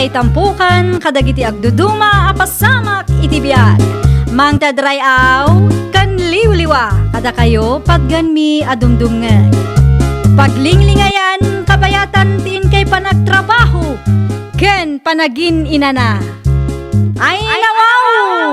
ngay tampukan, kadagiti agduduma, apasamak iti biyag. Mang tadrayaw, kan liwliwa, kada kayo pagganmi adungdungan. Paglinglingayan, kabayatan tiin kay panagtrabaho, ken panagin inana. Ay nawaw!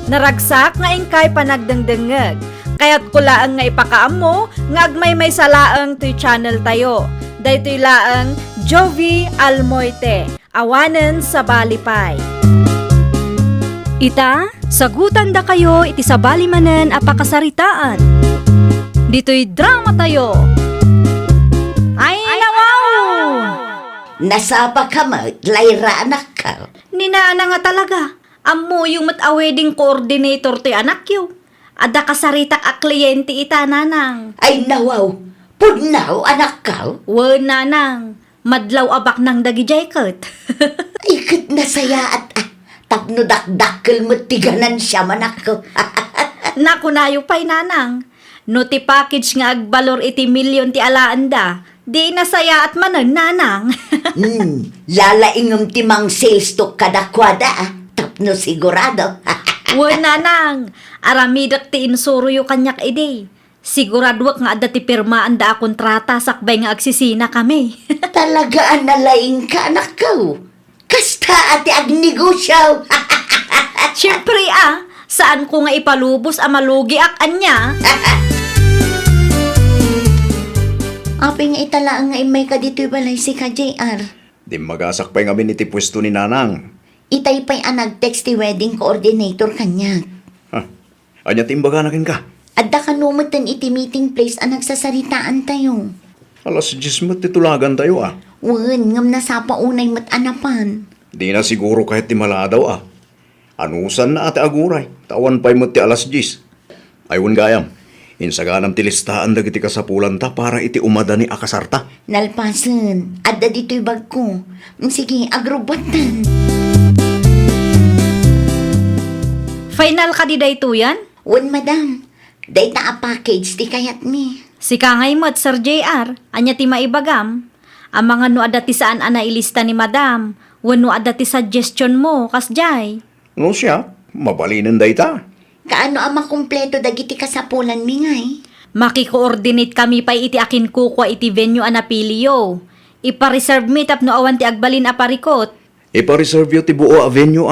Naragsak nga ingkay panagdengdengeg. Kaya't kulaang nga ipakaam mo, nga agmay salaang to'y channel tayo. Daytoy laang Jovi Almoite, awanen sa balipay. Ita, sagutan da kayo iti sa balimanen apakasaritaan. Dito'y drama tayo. Ay nawaw! Nasapa ka mo, layra anak ka. Ninaana nga talaga. Ammo yung mat-a-wedding coordinator ti anak yo. Ada kasaritak a kliyente ita nanang. Ay nawaw, pudnaw anak ka. Wen nanang, madlaw abak nang dagi jaykot. Ikot na saya at tapno dakdakkel mo tiganan siya manak ko. Naku nayo pa'y nanang. No ti package nga agbalor iti milyon ti alaanda. Di nasaya at manan nanang. Lalaingom timang sales to kadakwada. Tapno sigurado. Wen nanang, aramidak ti insuro yu kanyak ide. Siguradwak nga adda ti pirmaan da a kontrata sakbay nga agsisina kami. Talagaan nalaing ka anak ko. Kasta ati agnegosyaw. Siyempre saan ko nga ipalubos a malugi ak anya? Api nga italaang nga imay ka dito'y balay si ka, JR. Di magasak pa'y ngamin iti pwesto ni Nanang. Itay pa'y nag-text ti wedding coordinator kanya. Ha? Anya timbaga nakin ka? Adda ka numatan iti meeting place ang nagsasaritaan tayo. Alas 10 mo't titulagan tayo Wen, ngam na sa paunay mat anapan. Di na siguro kahit ti maladaw Anusan na ate aguray. Tawan pa'y mo't ti alas 10. Ayun gayam. Insaganam ti listahan dagiti kasapulan ta para iti umada ni akasarta. Nalpasan, adda dito'y bag ko. Sige, agrobatan. Final ka di dayto yan? Wen, madam. Dayta a package ti kayat mi. Si kangay mo't Sir JR, anya ti maibagam. Ang mga no adda ti saan ana ilista ni madam, wano adda ti suggestion mo, kasjay. No siya, mabalinin day ta. Kaano ang makumpleto dagiti kasapulan mi ngay? Makikoordinate kami pa iti akin kukwa iti venue anapiliyo. Ipa-reserve mi tapno awan ti agbalin a parikot. Ipa-reserve yo ti buo avenue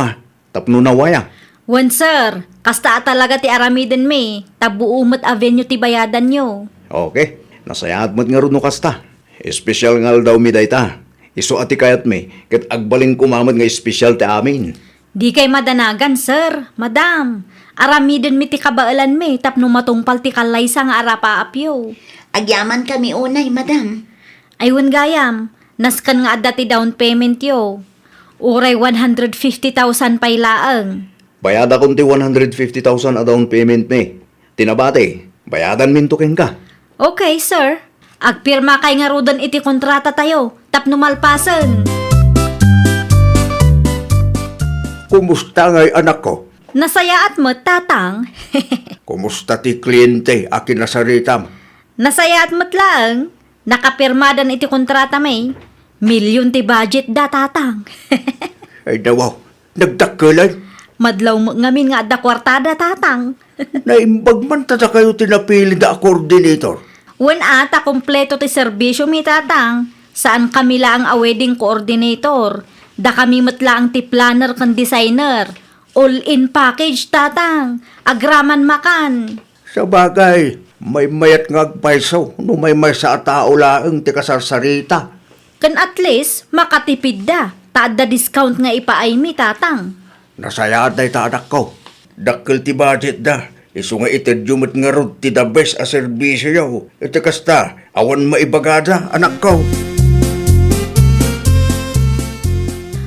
Tapno nawaya. Wen sir, kasta talaga ti aramiden mi, tabuumot avenue ti bayadan nyo. Okay, nasayat mo't nga ron no kasta. Espesyal nga daw mi day ta. Iso ati kayat mi, kat agbalin kumamad nga espesyal ti amin. Di kay madanagan sir, madam. Aramiden mi ti kabaalan mi, tapno matungpal ti kalaysa nga arapa apyo. Agyaman kami unay, madam. Ayun gayam, naskan nga adda ti down payment yo. Uray 150,000 pay laang. Bayada kunti 150,000 a down payment mi. Tinabate, bayadan mintukin ka. Okay sir, agpirma kay nga rudan iti kontrata tayo, tapno malpasan. Kumusta ngay anak ko? Nasaya at mo, tatang. Kumusta ti kliyente akin nasaritam? Nasaya at mo't lang. Nakapirmadan iti kontrata may. Milyon ti budget da, tatang. Ay nawaw, nagdakkelan. Madlaw mo ngamin nga adda kwartada, tatang. Naimbag man tata kayo tinapili da coordinator. Wen ata kompleto ti serbisyo mi, tatang. Saan kami lang a wedding coordinator. Da kami matla ang ti planner kan designer. All-in package, tatang. Agraman makan. Sa bagay, may mayat ngagpaisaw, no may sa tao laang ti kasarsarita. Kan at least, makatipid da. Taada discount nga ipaay mi, tatang. Nasayad na ita anak ko. Dakkel ti budget da. Iso nga itidyumot nga rod ti the best a serbisyo yaw. Ito kasta, awan maibagada, anak ko.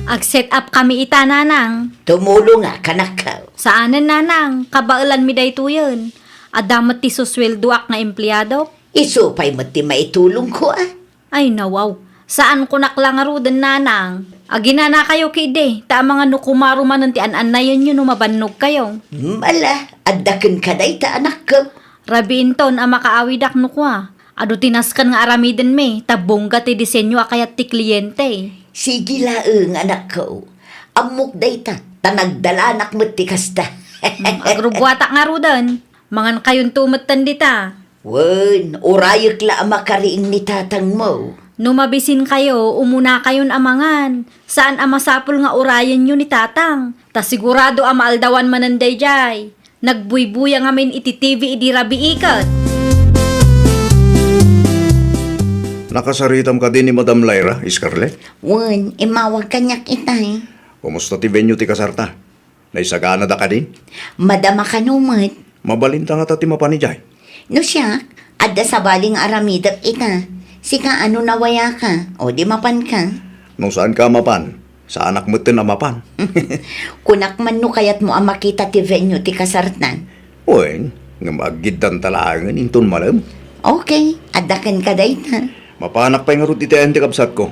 Ag-set up kami ita, nanang. Tumulo nga, kanak ka. Saanan, nanang? Kabailan mi dayto yun. Adamat ti susweldoak nga empleyado. Isupay mo ti maitulong ko Ay, nawaw. Saan ko naklangaro den, nanang? Agina na kayo kide. Ta mga nukumaro man ti an na yun yun mabannog kayo. Mala, addaken ka day ta anak ko. Rabiinton ang makaawidak no kwa. Ado tinaskan nga aramiden me, tabongga ti disenyo akayat ti kliyente. Sige laeng anak ko. Amok day ta, tanagdalanak mo ti kasta. Agrubwatak nga rudan, mangan kayon tumatan dita. Wen, urayok la makariing ni tatang mo. Numabisin kayo, umuna kayon amangan. Saan amasapol nga urayan nyo ni tatang? Ta sigurado amaaldawan mananday jay. Nagbuybuya nga min iti TV idi rabi ikat. Nakasaritam ka din ni Madam Lyra, Scarlett. Wen, imawag kanyak itay. Kumusta ti venue ti kasarta? Naisagana da ka din? Madama ka numot. Mabalinta nga tati mapanijay. No siya, adda sa baling aramidak ita. Sika ano nawaya ka, o di mapan ka. Nung saan ka mapan? Sa anak mo tin mapan. Kunak man no kayat mo ang makita ti venue ti kasartan. Uy, nga magidan talangan inton malam. Okay, adakan ka dayta. Mapanak pa nga rin iti ente kapsat ko.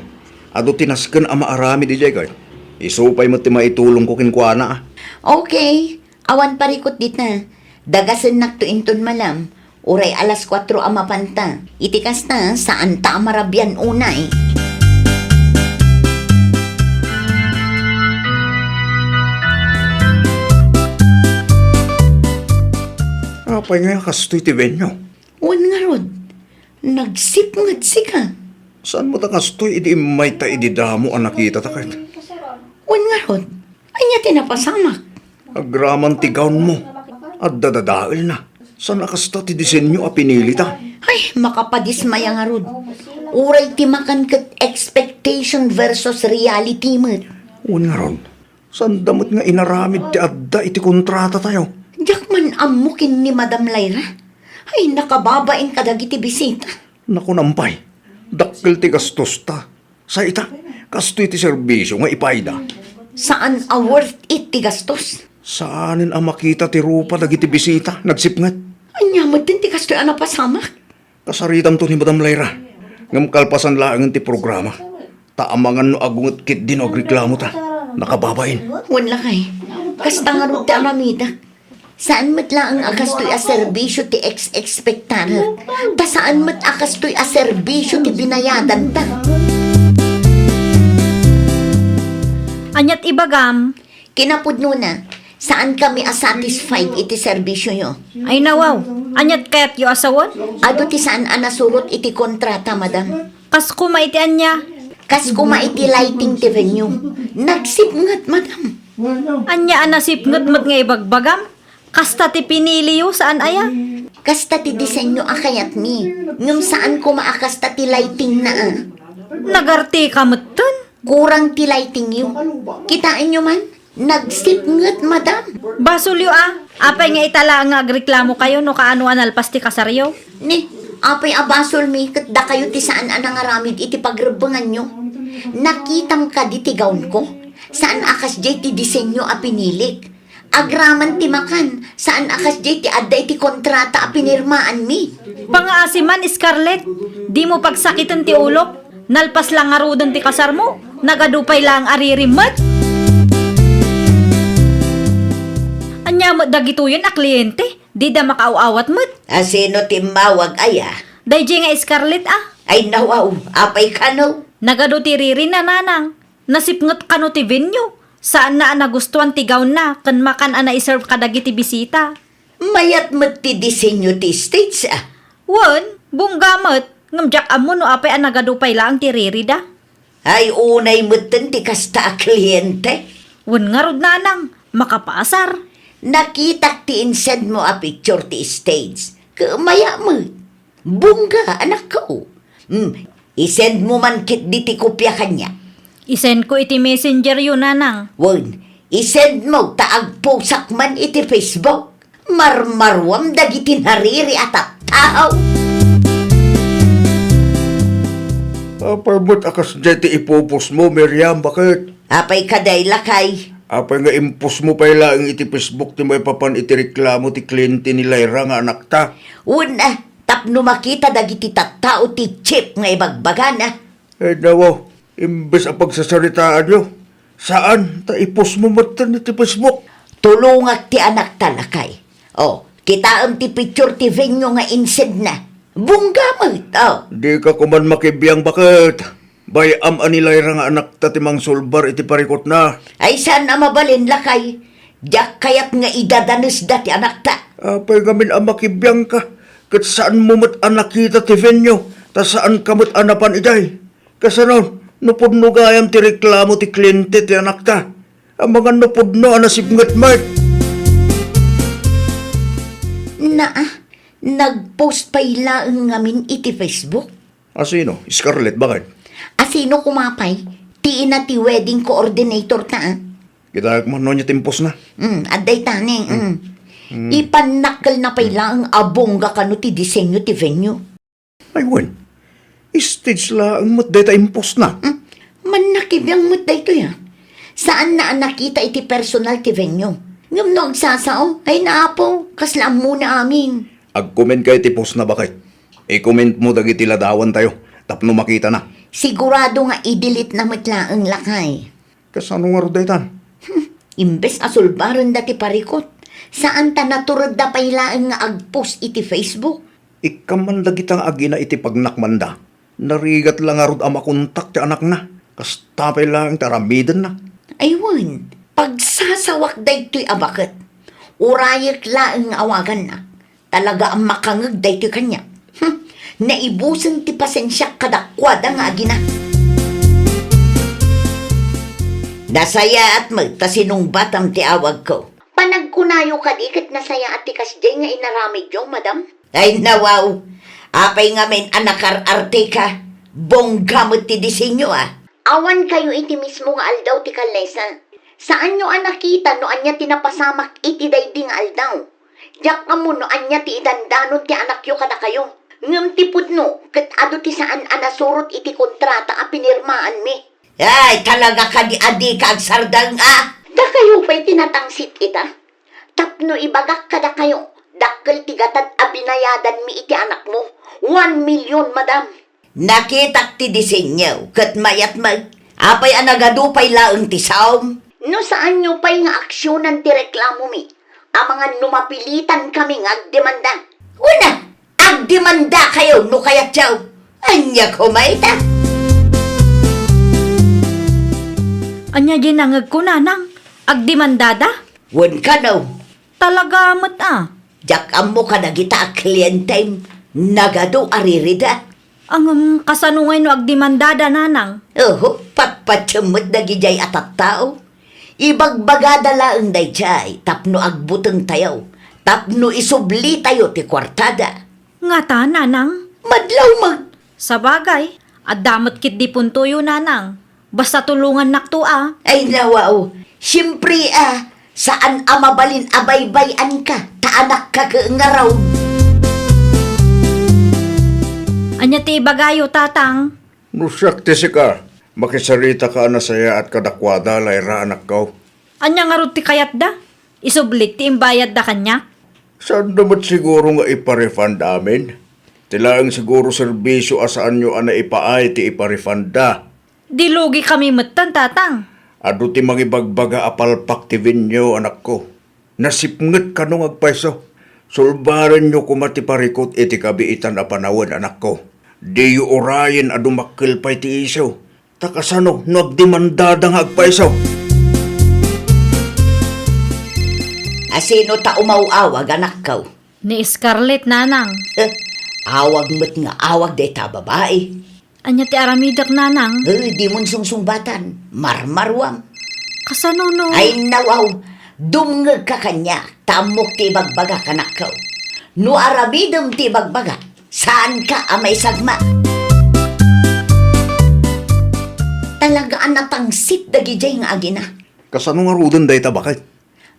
Ado tinasken ama arami di jay kay. Isupay mo ti maitulong ko kinkwana ah. Okay, awan parikot dita. Dagasan nakto inton malam. Uray alas 4 amapanta. Itikas na saan ta amarabyan unay. Apay nga kastoy ti venue. Wan nga rod, nagsipngad sika. Saan mo ta kastoy idi may ta ididamo ang nakita ta kay. Wan nga rod, anya tinapasamak. Agraman ti gown mo. At dadadail na. Saan nakasta ti disenyo a pinili ta? Ay, makapadismaya nga rod. Uray ti makan kat expectation versus reality mo. Un nga ron. Saan damot nga inaramid ti adda iti kontrata tayo? Diyak man amukin ni Madam Lyra. Ay, nakababain ka dagiti bisita. Naku nampay. Dakkel ti gastos ta. Sa ita, kastoy ti serbisyo nga ipayda. Saan a worth it ti gastos? Saanin ang makita ti rupa dagiti bisita? Nagsipngat. Anya, madin ti kastoy ana pasamak. Kasaritam to ni Madam Lyra. Ngam kalpasan laang ti programa. Taamangan no agungot kit din og reklamo ta. Nakababain. Wala kay. Kasta nga rin ti alamida. Saan mat lang ang akastoy a serbisyo ti ex-expectaner? Ta saan mat akastoy a serbisyo ti binayadan ta? Anyat ibagam, Kinapudno na, saan kami a-satisfied iti serbisyo nyo? ay nawaw. Anyat kayat yu asawon? Ado ti saan anasurot iti kontrata, madam? Kas kumaitian niya. Kas kuma iti lighting ti venue. Nagsipngat, madam. Anya anasip ngut nga ibagbagam. Kasta ti pinili yu saan aya? Kasta ti disenyo akayat mi. Ngum saan kuma akasta ti lighting na Nagarti ka mutten. Kurang ti lighting yu. Kitain nyo man? Nagsipngat, madam. Basulyo apay nga itala nga agreklamo kayo no kaano analpas ti kasaryo. Ni, apay abasol mi, kat da kayo ti saan anangaramid iti pagrebangan nyo. Nakitam ka di ti gawn ko. Saan akas jay ti disenyo a pinilik. Agraman ti makan. Saan akas jay ti adda iti kontrata a pinirmaan mi. Pangaasiman, Scarlett, di mo pagsakitan ti ulok. Nalpas lang arudan ti kasar mo. Nagadupay lang aririmot. Anya mo dagituyon a kliyente. Di da makaaawat mo't. Asino ti mawag aya? Dayjay nga Scarlett Ay nawaw, apay kano. Nagado ti riri na nanang. Nasipngot kano ti venue. Saan na nagustuhan ti gawn na kan makan ana iserve kadagiti bisita. Mayat mat ti disenyo ti stage Won, bunggamot. Ngamjak amo no apay anagadupay lang ti riri da. Ay unay mutten ti kasta a kliyente. Won nga rod nanang, makapasar. Nakita ti insend mo a picture ti stage. Kamaya mo. Bungga, anak ko. Isend mo man kit di ti kopya kanya. Isend ko iti messenger yun nanang. Won, isend mo taagpusak man iti Facebook. Marmarwam dagiti nariri at tao. Apay mo't akas dyan ti ipupos mo, Miriam, bakit? Apay kaday lakay. Apay nga impos mo pa ang iti Facebook ti may papan iti reklamo ti kliyente ni Lyra nga anak ta. Una, tapno makita dagiti tattao ti chip nga ibagbagana. Eh daw, imbes ang pagsasaritaan nyo, saan ta ipos mo matan iti Facebook? Tulungak ti anak talakay. O, kita ti picture ti venue nga insed na. Bunggamot, Di ka kuman makibiyang bakit. Bayam anilay nga anak tatimang sulbar iti parikot na. Ay sana mabalin lakay. Diyak kayat nga idadanas dati anak ta. Apay gamin ang makibiyang ka. Kat saan mo mat anak kita ti venyo. Ta saan ka mat anapan iday. Kasano, nupudno gayam ti reklamo ti kliyente ti anak ta. Ang mga nupudno anasibngat mat. Nag-post pa ilaang ngamin iti Facebook. Asino? Scarlett, bakit? Asino kumapay? Ti ina ti wedding coordinator ta. Kita man no niya timpos na. Aday tani. Ipanakal na pa ilaang abongga kano ti disenyo ti venue. Ay, wen. Stage lang mo't data impos na. Manakibiyang mo't da ito ya. Saan na nakita iti personal ti venue? Ngam no agsasao, ay naapo, kaslam muna amin. Ag-comment kayo tipos na bakit? I-comment mo dagiti ladawan tayo. Tapno makita na. Sigurado nga i-delete na matlaang lakay. Kasano nga ro daytan? Imbes asulbaran dati parikot. Saan ta naturad da pailaan nga agpost iti Facebook? Ikaman dagitang agina iti pagnakmanda. Narigat lang nga rod ang makontak ti anak na. Kastapay lang taramidan na. Aywan, pagsasawak da ito'y abakat. Urayak laang awagan na. Talaga ang makangag da ito'y kanya. Naibusan ti pasensya kadakwada nga agina. Nasaya at magtasinong batam ti awag ko. Panagkunayo ka dikit nasaya at tikas di nga inaramid yung madam. Ay nawaw, apay nga men anakar-arte ka. Bonggamot ti disenyo Awan kayo iti mismo nga aldaw ti kalesa. Saan nyo nakita no anya tinapasamak iti dayding aldaw? Diyak ka mo no anya ti idandanon ti anak yo kada kayo. Ngam ti pudno, kat ado ti saan anasurot iti kontrata a pinirmaan mi. Ay, talaga ka di adi ka agsardang Da kayo pa'y tinatangsit ita. Tapno ibagak kada kayo. Dakkel ti gatad a binayadan mi iti anak mo. 1 million, madam. Nakitak ti disenyo, kat mayat apay anagadupay laang ti saom. No saan nyo pa'y nga aksyonan ti reklamo mi? Ang mga numapilitan kami nga agdemanda. Una, agdemanda kayo no kaya tiyaw. Anya kumaita. Anya ginangag ko nanang. Agdimandada? Wan ka no. Talaga amat Diyak mo ka nagita a kliyente nagado aririda. Ang kasanungay no agdimandada nanang. Patpatsamot na gijay atat tao. Ibagbagada laang dayjay, tapno agbuteng tayaw, tapno isubli tayo ti kwartada. Nga ta nanang. Madlaw Sa bagay, adamot kit di puntuyo nanang. Basta tulungan nakto Ay nawaw, siyempre saan mabalin abaybayan ka, taanak ka ngaraw. Anya ti bagayo tatang. Nusakti si ka. Makisarita ka na saya at kadakwada layra anak ko. Anya nga ro ti kayat da. Isublik ti imbayad da kanya. Saan naman siguro nga iparefund amin? Tilaang siguro serbisyo asaan nyo ana ipaay ti iparefund da. Di lugi kami matan tatang. Ado ti magibagbaga apalpak ti vinyo anak ko. Nasipnget ka nung agpaiso. Sulbaran nyo kumati parikot iti kabiitan a panawan anak ko. Di yu orayin adu makilpay ti iso. Takasano nagdemandada nga agpaiso. Asino ta umawawag anak ko? Ni Scarlett nanang. Awag mo't nga awag day ta babae. Anya ti aramidak nanang. Di mon sungsungbatan, marmarwam. Kasano no? Ay nawaw, dumngag ka kanya, tamok ti bagbaga kanak ko. No arabidom ti bagbaga, saan ka amay sagma? Talagaan natangsit dagijay nga agina. Kasano nga rudon dayta bakit?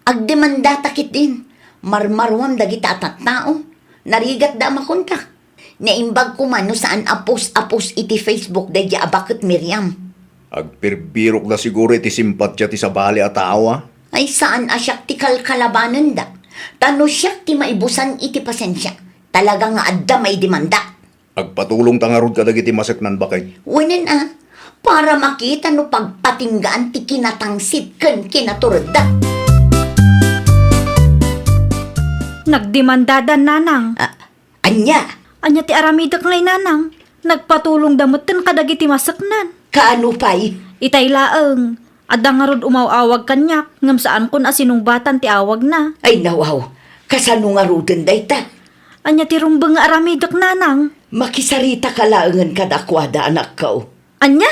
Agdemanda takit din, marmarwam dagita atat tao. Narigat da makontak. Naimbag ko man no saan apos iti Facebook dahil abakit Miriam. Agpirbirok na siguro iti simpatya ti sabali at tao Ay saan asyak ti kalkalabanan da. Tano siyak ti maibusan iti pasensya. Talaga nga adda may demanda. Agpatulong tangarod ka dagiti masaknan bakay. Winin para makita no pagpatinggaan ti kinatangsit ken kinaturod da. Nagdemandadan nanang. Anya, Anya ti aramidak ngay nanang. Nagpatulong damutan kadagiti masaknan. Kaano pa'y? Itay laeng. Adda nga rod umawawag kanyak. Ngam saan kun asinungbatan ti awag na. Ay nawaw, kasano nga ruden dayta? Anya ti rumbeng nga aramidak nanang. Makisarita ka laengan kadakwada anak ko. Anya?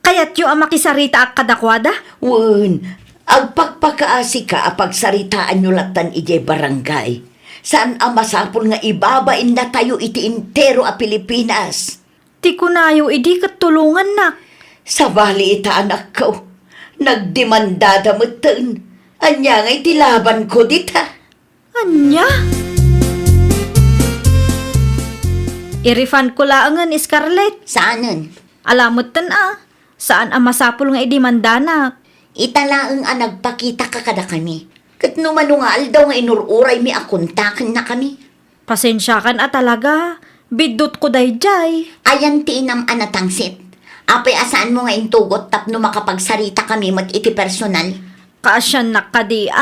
Kayat yu ang makisarita ak kadakwada? Wen, agpagpakaasi ka apagsaritaan nyo latan ije barangay. Saan ang masapol nga ibabain na tayo iti intero a Pilipinas? Ti kunayo idi katulungan na. Sa bali ita anak ko, nagdemandada meten. Anya nga iti laban ko dita. Anya? I-refund ko laangan, Scarlett. Saanan? Alamot tan Saan ang masapol nga idi mandanak? Italaang ang nagpakita ka kada kami. Kat numanungal daw nga inururay mi akuntakan na kami. Pasensya kan talaga. Bidot ko dayjay. Ayan tiinam anatangsit. Apay asaan mo nga intugot tapno makapagsarita kami mat iti personal. Kaasyan nakadi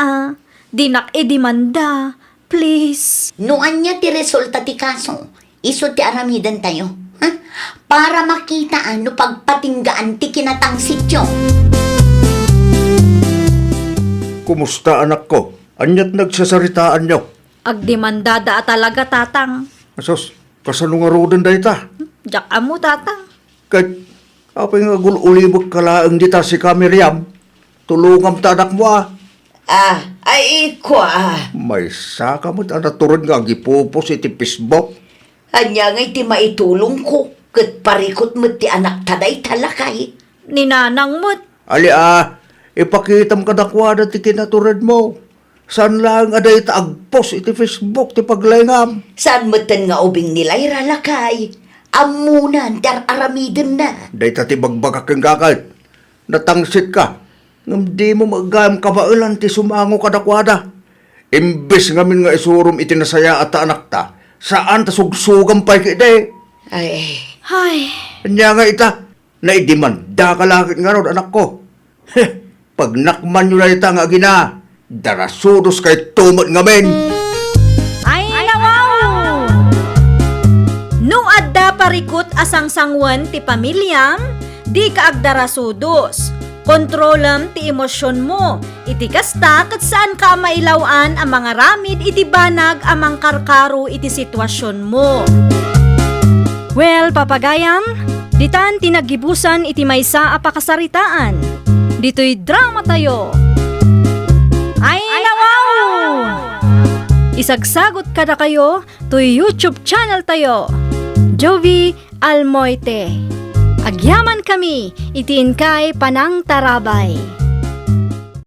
Dinak idimanda. Please. Noan niya ti resulta ti kaso. Iso ti aramidan tayo. Ha? Para makita ano pagpatinggaan ti kinatangsit yo. Kumusta anak ko? Anyat nagsasaritaan nyo? Agdemandada talaga tatang. Asos, kasano nga roden dayta? Jak amo tatang. Kahit apay nga gululibog kalaang dita si Kamiriam, tulungam ta anak mo Ay ko May saka mo't anaturon nga gipupos iti Facebook. Anya nga iti maitulong ko. Kat parikot mo ti anak taday talakay. Ninanang mo't. Ali ipakitam kadakwada ti kinaturan mo. Saan lang aday ta agpos iti Facebook ti paglengam. Saan mo tan nga ubing nilay ralakay? Amunan, dar aramiden na. Day ta ti bagbagak kang kakal. Natangsit ka. Ngam di mo magayam kabailan ti sumango kadakwada. Imbes ngamin nga isurum iti nasaya at anak ta. Saan ta sugsugan pa ikide? Ay, Ay. Kanya nga ita, naidimanda ka lakit nga ron, anak ko. Pag nakman nyo na ita nga gina, darasudos kay tumot ngamin. Ay nawaw! No adda parikot asang sangwan ti pamilyam, di ka agdarasudos. Kontrolam ti emosyon mo. Iti kasta kat saan ka mailawan ang mga ramid iti banag amang karkaro iti sitwasyon mo. Well, papagayam, ditan tinagibusan iti maysa a pakasaritaan. Dito'y drama tayo. Ay nawaw! Isagsagot kada kayo to YouTube channel tayo. Jovi Almoite. Agyaman kami, itiin kay Panang Tarabay.